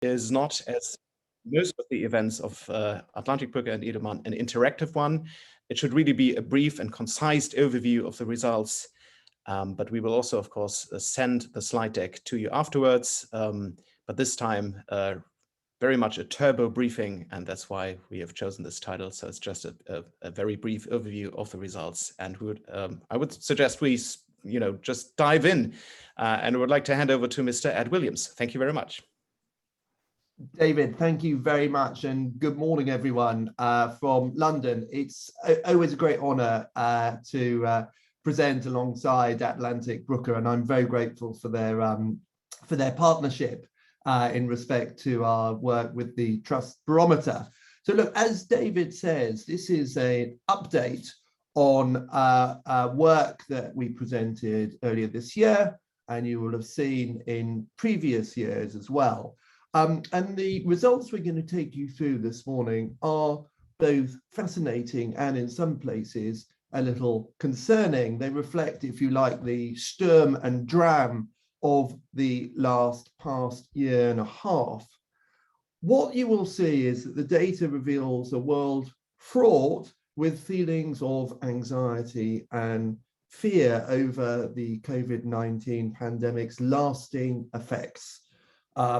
is not, as most of the events of Atlantik-Brücke and Edelman, an interactive one. It should really be a brief and concise overview of the results. But we will also, of course, send the slide deck to you afterwards. But this time, very much a turbo briefing, and that's why we have chosen this title. So it's just a very brief overview of the results. And I would suggest we, just dive in. And I would like to hand over to Mr. Ed Williams. Thank you very much. David, thank you very much, and good morning, everyone, from London. It's always a great honour to present alongside Atlantik-Brücke, and I'm very grateful for their partnership in respect to our work with the Trust Barometer. So look, as David says, this is an update on work that we presented earlier this year, and you will have seen in previous years as well. And the results we're going to take you through this morning are both fascinating and in some places a little concerning. They reflect, if you like, the Sturm and Dram of the past year and a half. What you will see is that the data reveals a world fraught with feelings of anxiety and fear over the COVID-19 pandemic's lasting effects.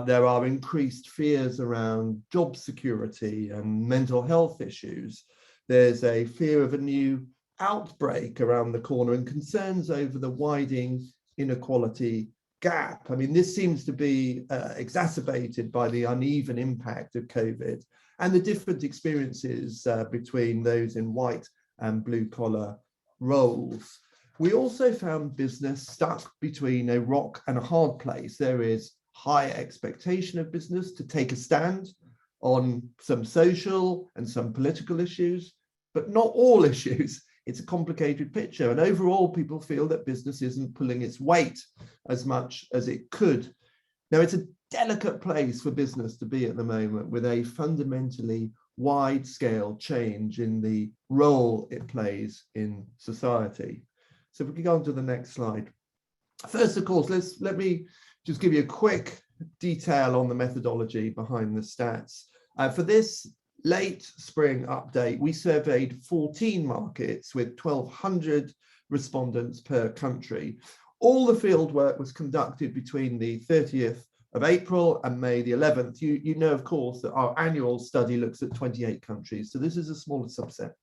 There are increased fears around job security and mental health issues. There's a fear of a new outbreak around the corner and concerns over the widening inequality gap. I mean, this seems to be exacerbated by the uneven impact of COVID and the different experiences between those in white and blue collar roles. We also found business stuck between a rock and a hard place. There is high expectation of business to take a stand on some social and some political issues, but not all issues. It's a complicated picture. And overall, people feel that business isn't pulling its weight as much as it could. Now, it's a delicate place for business to be at the moment with a fundamentally wide-scale change in the role it plays in society. So if we can go on to the next slide. First, of course, let me just give you a quick detail on the methodology behind the stats. For this late spring update, we surveyed 14 markets with 1,200 respondents per country. All the field work was conducted between the 30th of April and May the 11th. You know, of course, that our annual study looks at 28 countries, so this is a smaller subset.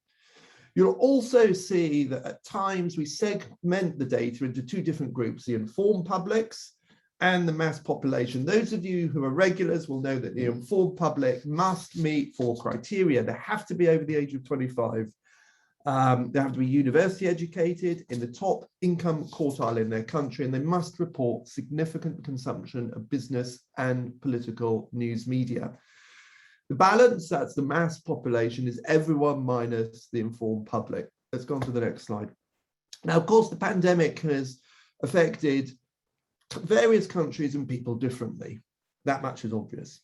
You'll also see that at times we segment the data into two different groups, the informed publics and the mass population. Those of you who are regulars will know that the informed public must meet 4 criteria. They have to be over the age of 25. They have to be university educated, in the top income quartile in their country, and they must report significant consumption of business and political news media. The balance, that's the mass population, is everyone minus the informed public. Let's go on to the next slide. Now, of course, the pandemic has affected various countries and people differently. That much is obvious.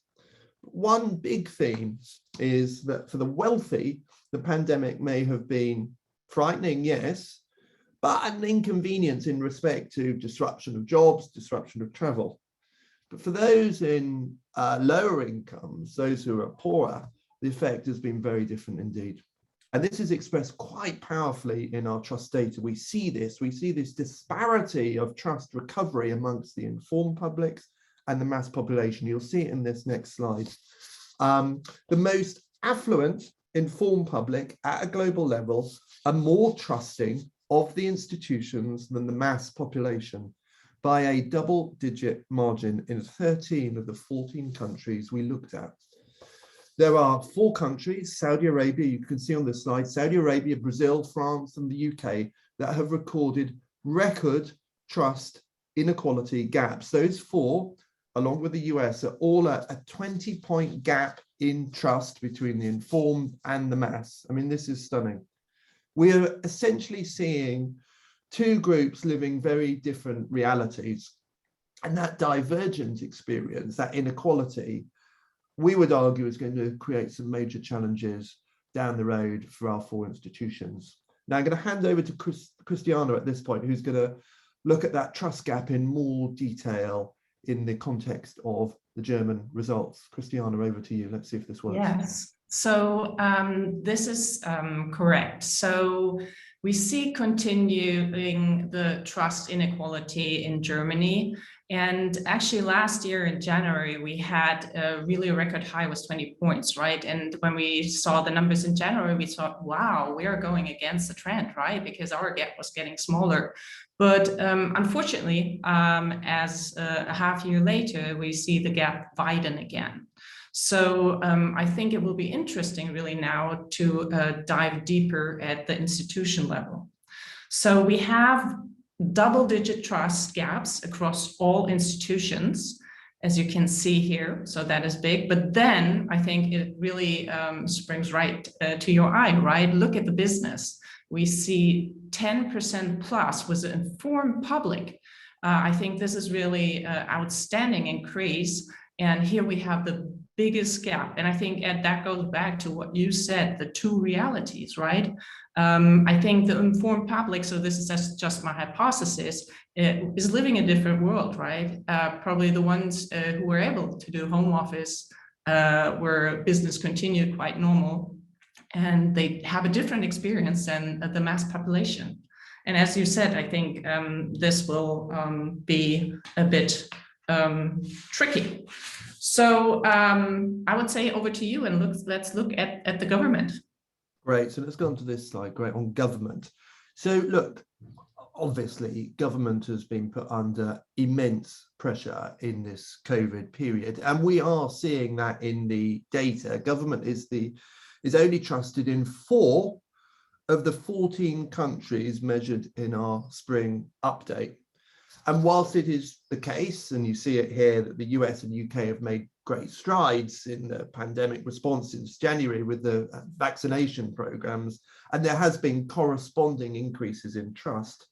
One big theme is that for the wealthy, the pandemic may have been frightening, yes, but an inconvenience in respect to disruption of jobs, disruption of travel. But for those in lower incomes, those who are poorer, the effect has been very different indeed. And this is expressed quite powerfully in our trust data. We see this disparity of trust recovery amongst the informed publics and the mass population. You'll see it in this next slide. The most affluent informed public at a global level are more trusting of the institutions than the mass population by a double-digit margin in 13 of the 14 countries we looked at. There are 4 countries, Saudi Arabia, you can see on this slide, Saudi Arabia, Brazil, France, and the UK, that have recorded record trust inequality gaps. Those 4, along with the US, are all at a 20-point gap in trust between the informed and the mass. I mean, this is stunning. We are essentially seeing 2 groups living very different realities. And that divergent experience, that inequality, we would argue is going to create some major challenges down the road for our 4 institutions. Now I'm going to hand over to Christiane at this point, who's going to look at that trust gap in more detail in the context of the German results. Christiane, over to you. Let's see if this works. Yes, so this is correct. So we see continuing the trust inequality in Germany. And actually last year in January, we had really a record high was 20 points, right? And when we saw the numbers in January, we thought, wow, we are going against the trend, right? Because our gap was getting smaller. But unfortunately, as a half year later, we see the gap widen again. So I think it will be interesting really now to dive deeper at the institution level. So we have double-digit trust gaps across all institutions, as you can see here. So that is big. But then I think it really springs right to your eye, right? Look at the business. We see 10% plus with the informed public. I think this is really outstanding increase. And here we have the biggest gap. And I think that goes back to what you said, the two realities, right? I think the informed public, so this is just my hypothesis, is living a different world, right? Probably the ones who were able to do home office where business continued quite normal, and they have a different experience than the mass population. And as you said, I think this will be a bit tricky. So I would say over to you, and let's look at the government. Great, so let's go on to this slide, great, on government. So look, obviously government has been put under immense pressure in this COVID period, and we are seeing that in the data. Government is only trusted in 4 of the 14 countries measured in our spring update. And whilst it is the case, and you see it here, that the US and UK have made great strides in the pandemic response since January with the vaccination programs, and there has been corresponding increases in trust,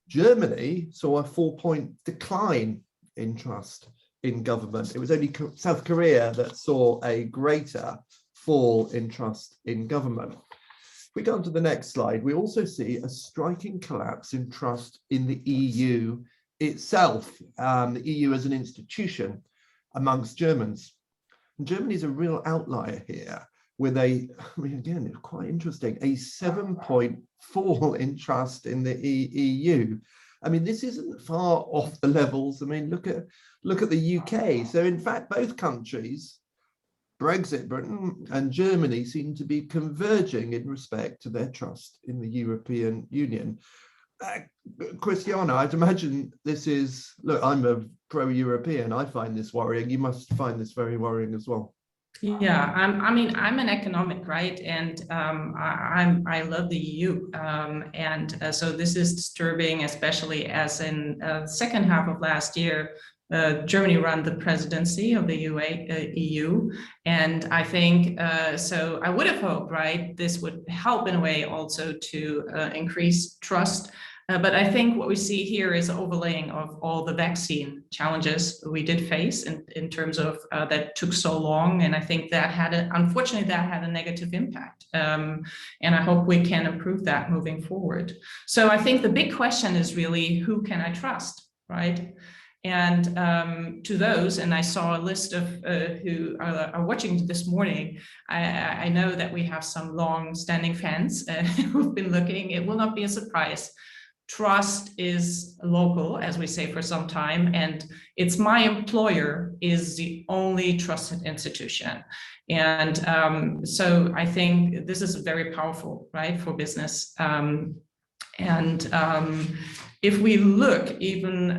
Germany saw a 4-point decline in trust in government. It was only South Korea that saw a greater fall in trust in government. If we go on to the next slide, we also see a striking collapse in trust in the EU itself, the EU as an institution amongst Germans. And Germany is a real outlier here with again, it's quite interesting, a 7-point fall in trust in the EU. I mean, this isn't far off the levels. I mean, look at the UK. So in fact, both countries, Brexit, Britain and Germany, seem to be converging in respect to their trust in the European Union. Christiane, I'd imagine this is, look, I'm a pro-European. I find this worrying. You must find this very worrying as well. Yeah, I'm an economic, right? And I love the EU. So this is disturbing, especially as in the second half of last year, Germany ran the presidency of the EU. And I think, so I would have hoped, right, this would help in a way also to increase trust. But I think what we see here is overlaying of all the vaccine challenges we did face in terms of that took so long. And I think that unfortunately, that had a negative impact. And I hope we can improve that moving forward. So I think the big question is really, who can I trust, right? And to those, and I saw a list of who are watching this morning, I know that we have some long-standing fans who've been looking. It will not be a surprise. Trust is local, as we say for some time, and it's my employer is the only trusted institution. And so I think this is very powerful, right, for business. If we look even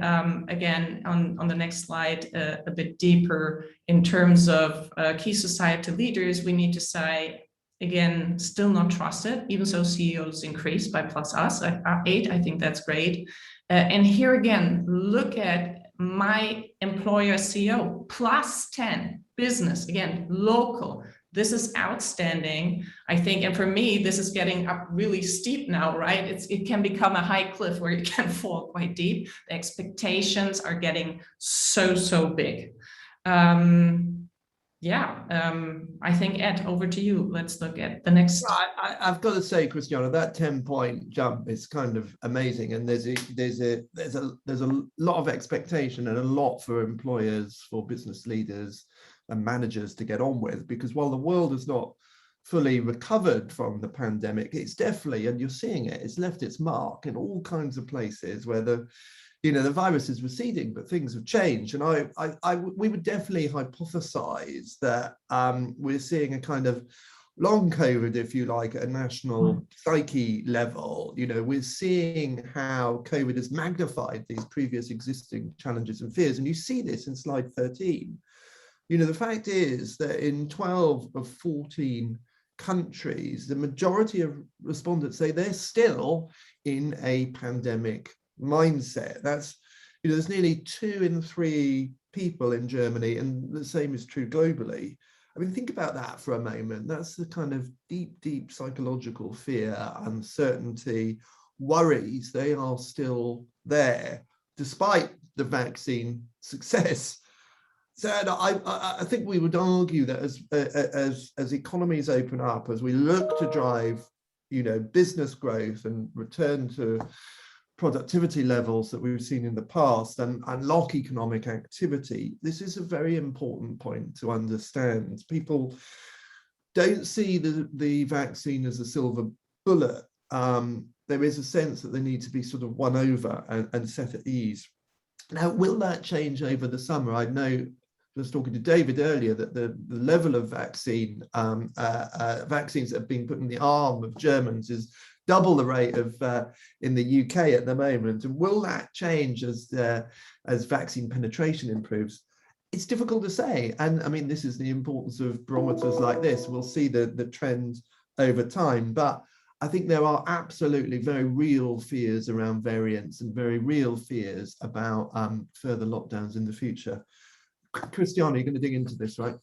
again on the next slide a bit deeper in terms of key society leaders, we need to say, again, still not trusted, even so CEOs increased by +8. I think that's great. And here again, look at my employer CEO, +10, business, again, local. This is outstanding, I think. And for me, this is getting up really steep now, right? It can become a high cliff where it can fall quite deep. The expectations are getting so big. I think, Ed, over to you. Let's look at the next. I've got to say, Christiane, that 10-point jump is kind of amazing, and there's a lot of expectation and a lot for employers, for business leaders and managers to get on with, because while the world has not fully recovered from the pandemic, it's definitely, and you're seeing it, it's left its mark in all kinds of places where the virus is receding, but things have changed. And we would definitely hypothesize that we're seeing a kind of long COVID, if you like, at a national psyche level. We're seeing how COVID has magnified these previous existing challenges and fears. And you see this in slide 13. The fact is that in 12 of 14 countries, the majority of respondents say they're still in a pandemic mindset. That's, there's nearly 2 in 3 people in Germany, and the same is true globally. I mean, think about that for a moment. That's the kind of deep psychological fear, uncertainty, worries. They are still there despite the vaccine success. So I think we would argue that as economies open up, as we look to drive, business growth and return to productivity levels that we've seen in the past and unlock economic activity, this is a very important point to understand. People don't see the vaccine as a silver bullet. There is a sense that they need to be sort of won over and set at ease. Now, will that change over the summer? I know, I was talking to David earlier, that the level of vaccines that have been put in the arm of Germans is double the rate of in the UK at the moment. And will that change as vaccine penetration improves? It's difficult to say. And I mean, this is the importance of barometers like this. We'll see the trend over time. But I think there are absolutely very real fears around variants and very real fears about further lockdowns in the future. Christiane, you're going to dig into this, right?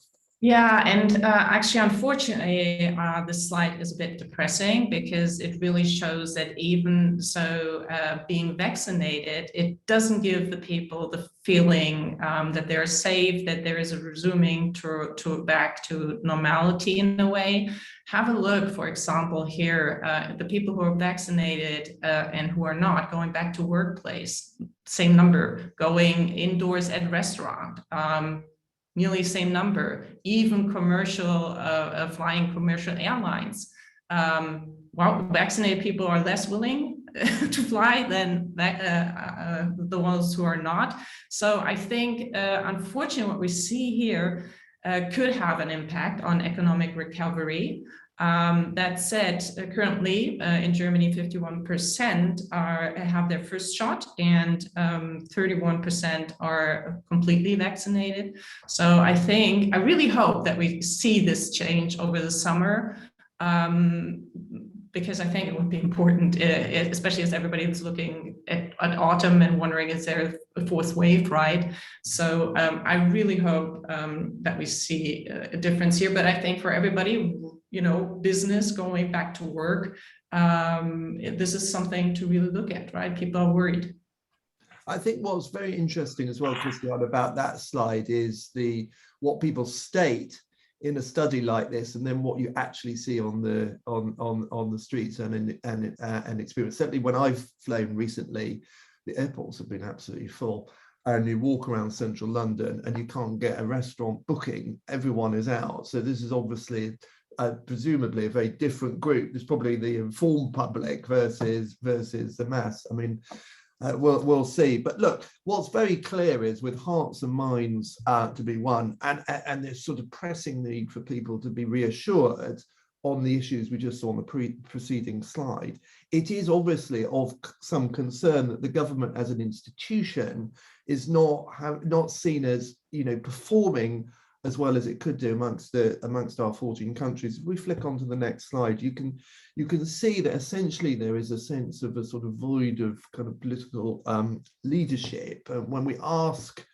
Yeah, and actually, unfortunately, this slide is a bit depressing because it really shows that even so, being vaccinated, it doesn't give the people the feeling that they're safe, that there is a resuming back to normality in a way. Have a look, for example, here, the people who are vaccinated and who are not going back to workplace, same number, going indoors at restaurant. Nearly same number, even commercial, flying commercial airlines. Well, vaccinated people are less willing to fly than the ones who are not. So I think, unfortunately, what we see here could have an impact on economic recovery. That said, currently in Germany, 51% have their first shot and 31% are completely vaccinated. So I really hope that we see this change over the summer, because I think it would be important, especially as everybody is looking at autumn and wondering, is there a fourth wave, right? So I really hope that we see a difference here. But I think for everybody, business going back to work, this is something to really look at, right? People are worried. I think what's very interesting as well, Christiane, about that slide is what people state in a study like this, and then what you actually see on the streets and experience. Certainly, when I've flown recently, the airports have been absolutely full. And you walk around central London and you can't get a restaurant booking. Everyone is out. So this is obviously presumably a very different group. There's probably the informed public versus the mass. I mean, we'll see. But look, what's very clear is with hearts and minds to be won, and this sort of pressing need for people to be reassured on the issues we just saw on the preceding slide, it is obviously of some concern that the government as an institution is not seen as performing as well as it could do amongst our 14 countries. If we flick onto the next slide, you can see that essentially there is a sense of a sort of void of kind of political leadership. When we ask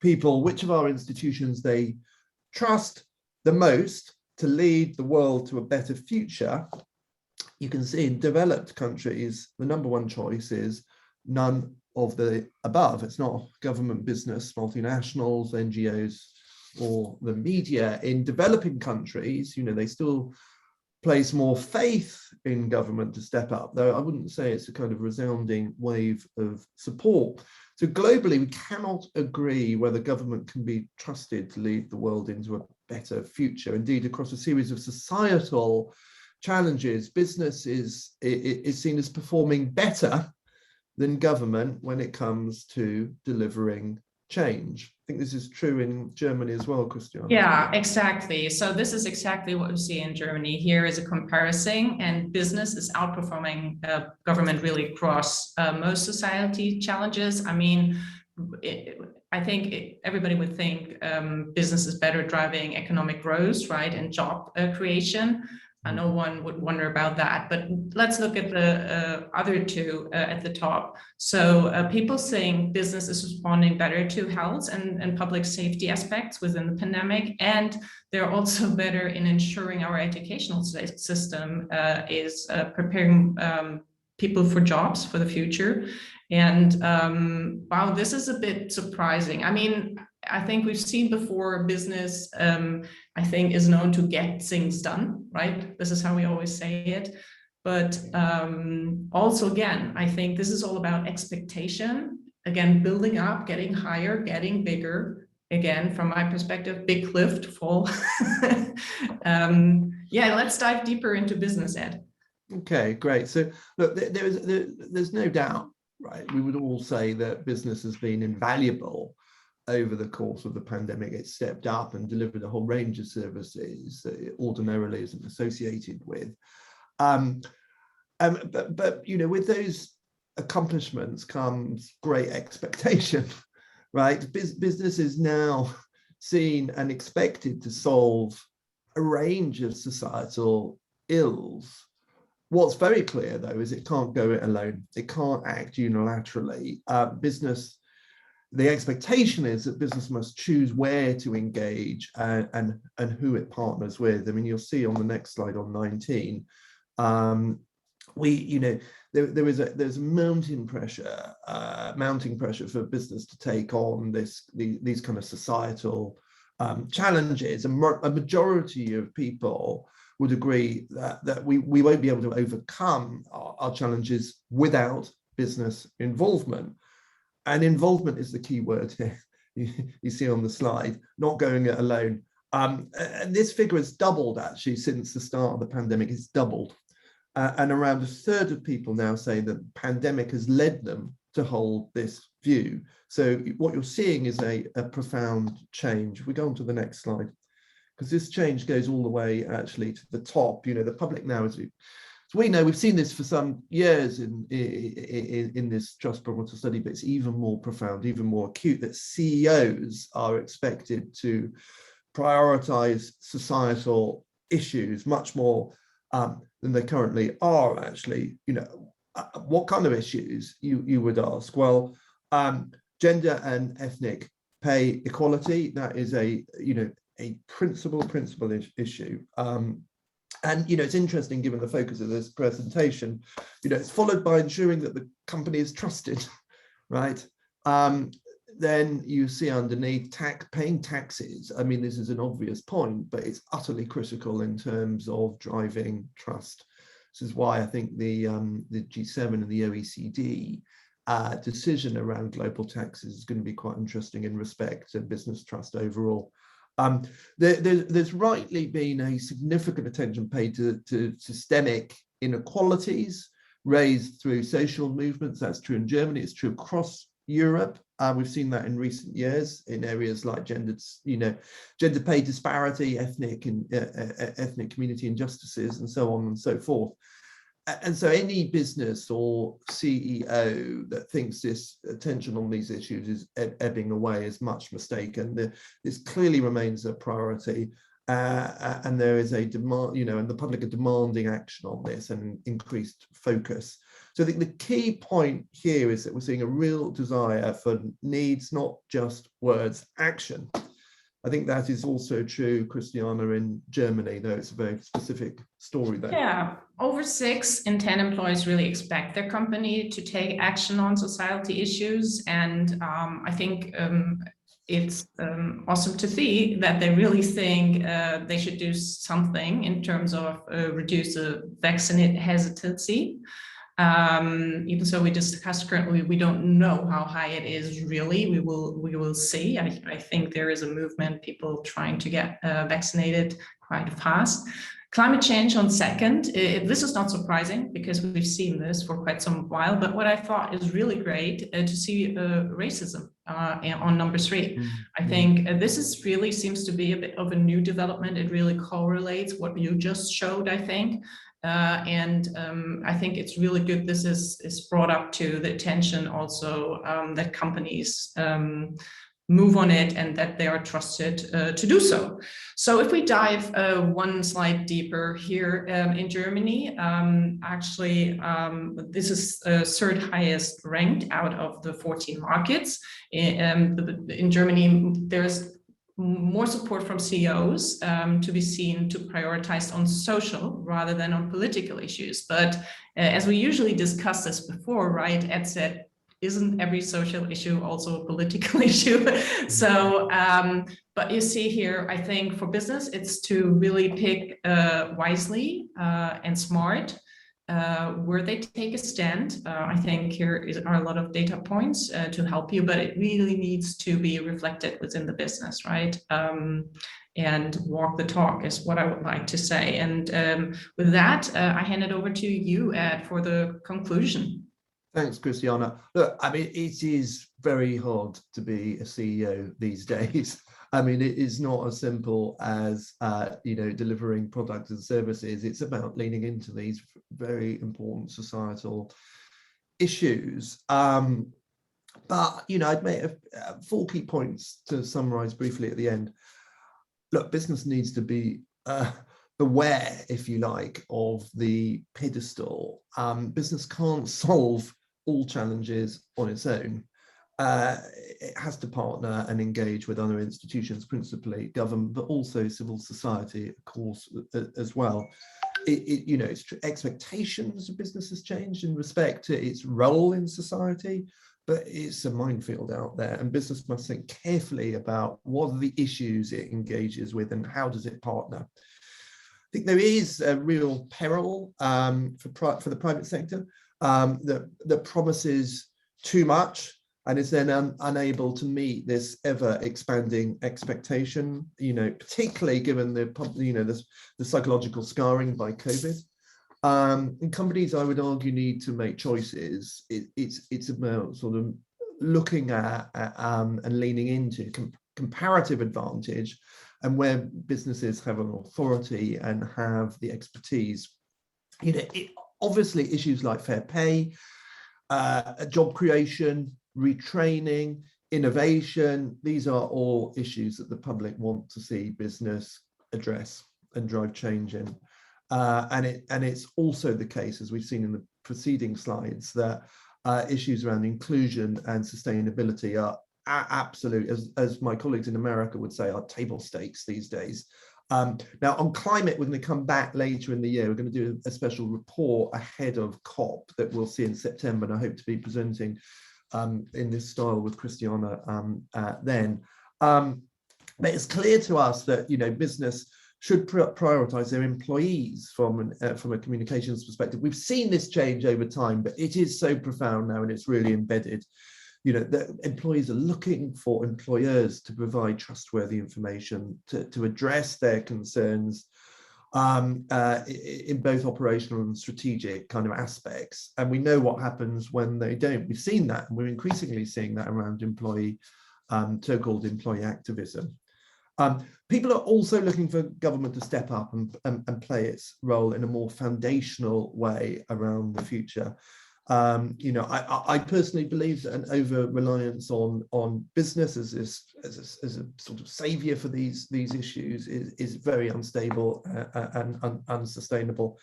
people which of our institutions they trust the most to lead the world to a better future, you can see in developed countries, the number one choice is none of the above. It's not government, business, multinationals, NGOs, or the media in developing countries, they still place more faith in government to step up, though I wouldn't say it's a kind of resounding wave of support. So globally, we cannot agree whether government can be trusted to lead the world into a better future. Indeed, across a series of societal challenges, business is seen as performing better than government when it comes to delivering change. I think this is true in Germany as well, Christiane. Yeah, exactly. So this is exactly what we see in Germany. Here is a comparison, and business is outperforming government really across most society challenges. I mean, I think everybody would think business is better driving economic growth, right, and job creation. No one would wonder about that, but let's look at the other two at the top. So people saying business is responding better to health and public safety aspects within the pandemic, and they're also better in ensuring our educational system is preparing people for jobs for the future. And wow, this is a bit surprising. I mean, I think we've seen before business, I think, is known to get things done, right? This is how we always say it. But also, again, I think this is all about expectation. Again, building up, getting higher, getting bigger. Again, from my perspective, big cliff to fall. Yeah, let's dive deeper into business, Ed. Okay, great. So look, there's no doubt, right? We would all say that business has been invaluable over the course of the pandemic. It stepped up and delivered a whole range of services that it ordinarily isn't associated with. But with those accomplishments comes great expectation, right? Business is now seen and expected to solve a range of societal ills. What's very clear, though, is it can't go it alone. It can't act unilaterally. The expectation is that business must choose where to engage and who it partners with. I mean, you'll see on the next slide on 19, there's mounting pressure for business to take on these kind of societal challenges. A majority of people would agree that we won't be able to overcome our challenges without business involvement. And involvement is the key word here. You see on the slide, not going it alone. And this figure has doubled actually since the start of the pandemic. It's doubled. And around a third of people now say that the pandemic has led them to hold this view. So what you're seeing is a profound change. We go on to the next slide, because this change goes all the way actually to the top. The public now is. So we know, we've seen this for some years in this trust barometer study, but it's even more profound, even more acute, that CEOs are expected to prioritize societal issues much more than they currently are, actually. What kind of issues, you would ask? Well, gender and ethnic pay equality, that is a principal issue. And it's interesting, given the focus of this presentation, it's followed by ensuring that the company is trusted, right? Then you see underneath paying taxes. I mean, this is an obvious point, but it's utterly critical in terms of driving trust. This is why I think the G7 and the OECD decision around global taxes is going to be quite interesting in respect to business trust overall. There's rightly been a significant attention paid to systemic inequalities raised through social movements. That's true in Germany. It's true across Europe. We've seen that in recent years in areas like gender pay disparity, ethnic community injustices, and so on and so forth. And so any business or CEO that thinks this attention on these issues is ebbing away is much mistaken. This clearly remains a priority, and there is a demand, and the public are demanding action on this and increased focus. So I think the key point here is that we're seeing a real desire for needs, not just words, action. I think that is also true, Christiane, in Germany, though it's a very specific story there. Yeah, over 6 in 10 employees really expect their company to take action on society issues. And I think it's awesome to see that they really think they should do something in terms of reduce the vaccinate hesitancy. Even so, we discussed currently, we don't know how high it is really. We will see. I think there is a movement, people trying to get vaccinated quite fast. Climate change on second, this is not surprising because we've seen this for quite some while, but what I thought is really great to see racism on number 3. I think this is really seems to be a bit of a new development. It really correlates what you just showed, I think. I think it's really good this is brought up to the attention also that companies move on it and that they are trusted to do so. So if we dive one slide deeper here in Germany, actually this is third highest ranked out of the 14 markets. In Germany, there's more support from CEOs to be seen to prioritize on social rather than on political issues. But as we usually discussed this before, right, Ed said, isn't every social issue also a political issue? So, but you see here, I think for business, it's to really pick wisely and smart where they take a stand. I think here are a lot of data points to help you, but it really needs to be reflected within the business, right? And walk the talk is what I would like to say. And with that, I hand it over to you, Ed, for the conclusion. Thanks, Christiane. Look, I mean, it is very hard to be a CEO these days. I mean, it is not as simple as, delivering products and services. It's about leaning into these very important societal issues. But, I'd make 4 key points to summarize briefly at the end. Look, business needs to be aware, if you like, of the pedestal. Business can't solve all challenges on its own. It has to partner and engage with other institutions, principally government, but also civil society, of course, as well. Its expectations of business has changed in respect to its role in society, but it's a minefield out there, and business must think carefully about what are the issues it engages with and how does it partner. I think there is a real peril for the private sector that promises too much and is then unable to meet this ever expanding expectation, particularly given the psychological scarring by COVID. And companies, I would argue, need to make choices. It's about sort of looking at and leaning into comparative advantage, and where businesses have an authority and have the expertise. Obviously, issues like fair pay, job creation, retraining, innovation, these are all issues that the public want to see business address and drive change in. And it's also the case, as we've seen in the preceding slides, that issues around inclusion and sustainability are absolute, as my colleagues in America would say, are table stakes these days. Now, on climate, we're going to come back later in the year. We're going to do a special report ahead of COP that we'll see in September, and I hope to be presenting in this style with Christiane then. But it's clear to us that business should prioritize their employees from a communications perspective. We've seen this change over time, but it is so profound now, and it's really embedded. The employees are looking for employers to provide trustworthy information to address their concerns in both operational and strategic kind of aspects. And we know what happens when they don't. We've seen that, and we're increasingly seeing that around so-called employee activism. People are also looking for government to step up and play its role in a more foundational way around the future. I personally believe that an over-reliance on business as a sort of savior for these issues is very unstable and unsustainable.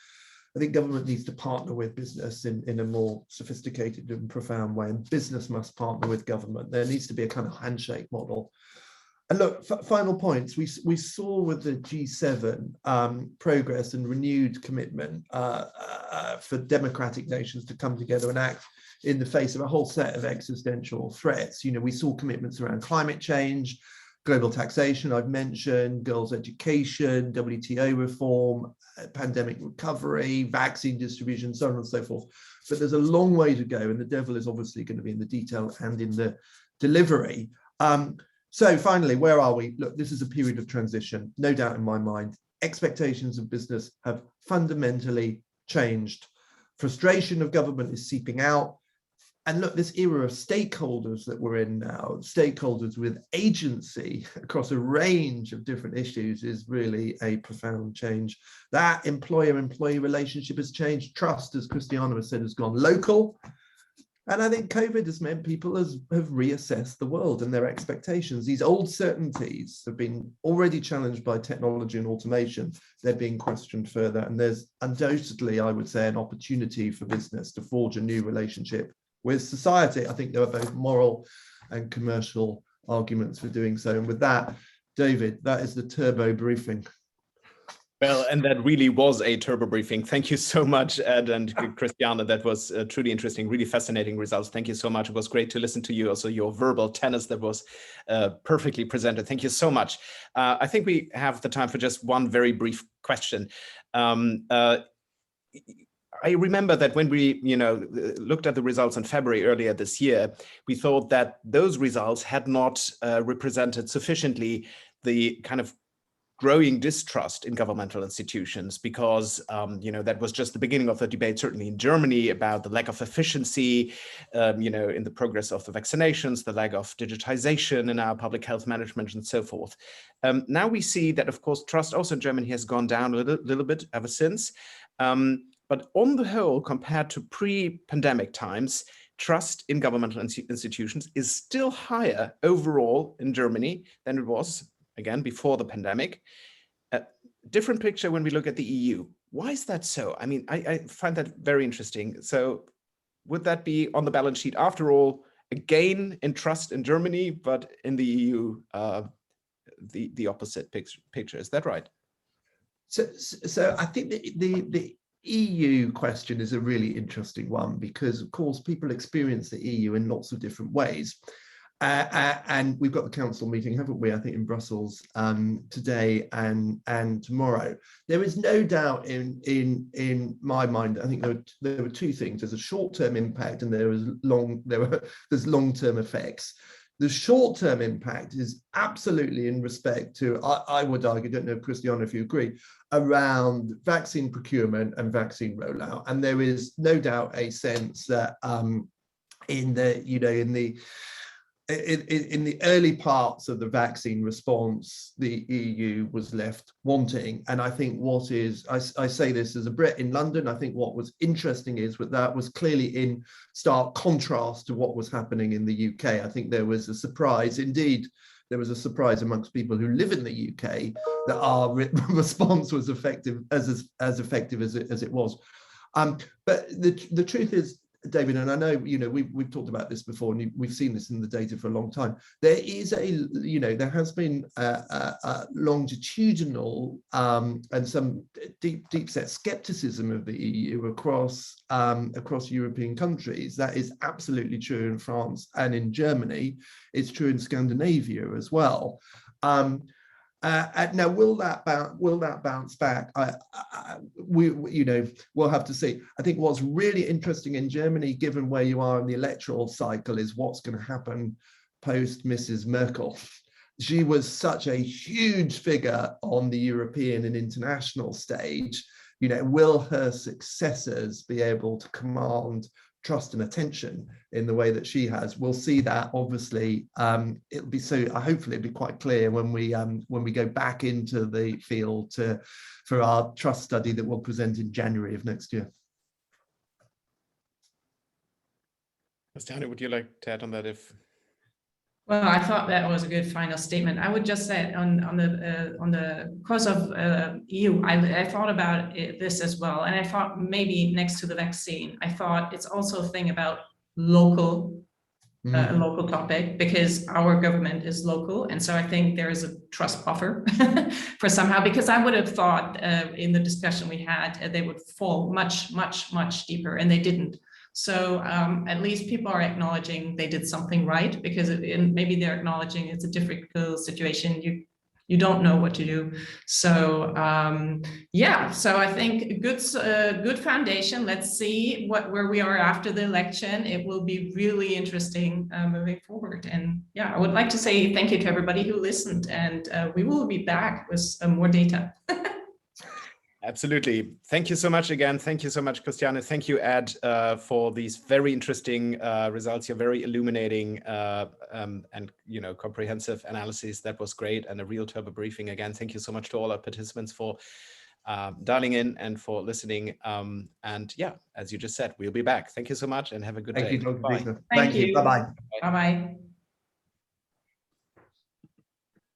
I think government needs to partner with business in a more sophisticated and profound way, and business must partner with government. There needs to be a kind of handshake model. And look, final points. We saw with the G7 progress and renewed commitment for democratic nations to come together and act in the face of a whole set of existential threats. You know, we saw commitments around climate change, global taxation, I've mentioned, girls' education, WTO reform, pandemic recovery, vaccine distribution, so on and so forth. But there's a long way to go, and the devil is obviously going to be in the detail and in the delivery. So finally, where are we? Look, this is a period of transition, no doubt in my mind. Expectations of business have fundamentally changed. Frustration of government is seeping out. And look, this era of stakeholders that we're in now, stakeholders with agency across a range of different issues, is really a profound change. That employer-employee relationship has changed. Trust, as Christiane has said, has gone local. And I think COVID has meant people have reassessed the world and their expectations. These old certainties have been already challenged by technology and automation. They're being questioned further. And there's undoubtedly, I would say, an opportunity for business to forge a new relationship with society. I think there are both moral and commercial arguments for doing so. And with that, David, that is the turbo briefing. Well, and that really was a turbo briefing. Thank you so much, Ed and Christiane. That was truly interesting, really fascinating results. Thank you so much. It was great to listen to you. Also, your verbal tennis that was perfectly presented. Thank you so much. I think we have the time for just one very brief question. I remember that when we, looked at the results in February earlier this year, we thought that those results had not represented sufficiently the kind of growing distrust in governmental institutions, because that was just the beginning of the debate, certainly in Germany, about the lack of efficiency, in the progress of the vaccinations, the lack of digitization in our public health management, and so forth. Now we see that, of course, trust also in Germany has gone down a little bit ever since. But on the whole, compared to pre-pandemic times, trust in governmental institutions is still higher overall in Germany than it was, again, before the pandemic. Different picture when we look at the EU. Why is that so? I mean, I find that very interesting. So would that be on the balance sheet after all, a gain in trust in Germany, but in the EU, the opposite picture? Is that right? So I think the EU question is a really interesting one, because of course people experience the EU in lots of different ways. And we've got the council meeting, haven't we, I think in Brussels today and tomorrow. There is no doubt in my mind, I think there were two things. There's a short-term impact and there's long-term effects. The short-term impact is absolutely in respect to, I would argue, I don't know, Christiane, if you agree, around vaccine procurement and vaccine rollout. And there is no doubt a sense that in the early parts of the vaccine response, the EU was left wanting. And I think I say this as a Brit in London, I think what was interesting is that was clearly in stark contrast to what was happening in the UK. I think there was a surprise, indeed, there was a surprise amongst people who live in the UK that our response was effective, as effective as it was. But the truth is, David, and I know, we've talked about this before, and we've seen this in the data for a long time. There is there has been a longitudinal and some deep set skepticism of the EU across European countries. That is absolutely true in France and in Germany. It's true in Scandinavia as well. Now, will that bounce back? We'll have to see. I think what's really interesting in Germany, given where you are in the electoral cycle, is what's going to happen post Mrs. Merkel. She was such a huge figure on the European and international stage. Will her successors be able to command trust and attention in the way that she has? We'll see that. Obviously, it'll be hopefully it'll be quite clear when we go back into the field for our trust study that we'll present in January of next year. Christiane, would you like to add on that? Well, I thought that was a good final statement. I would just say on the course of EU, I thought about this as well, and I thought maybe next to the vaccine, I thought it's also a thing about local a local topic, because our government is local. And so I think there is a trust buffer for somehow, because I would have thought in the discussion we had, they would fall much, much, much deeper, and they didn't. So at least people are acknowledging they did something right, because maybe they're acknowledging it's a difficult situation. You don't know what to do. So yeah, so I think good foundation. Let's see where we are after the election. It will be really interesting moving forward. And yeah, I would like to say thank you to everybody who listened, and we will be back with more data. Absolutely. Thank you so much again. Thank you so much, Christiane. Thank you, Ed, for these very interesting results. You're very illuminating and comprehensive analysis. That was great, and a real turbo briefing again. Thank you so much to all our participants for dialing in and for listening. And yeah, as you just said, we'll be back. Thank you so much, and have a good day. Thank you, Dr. Deißner. Thank you. Bye-bye. Bye-bye.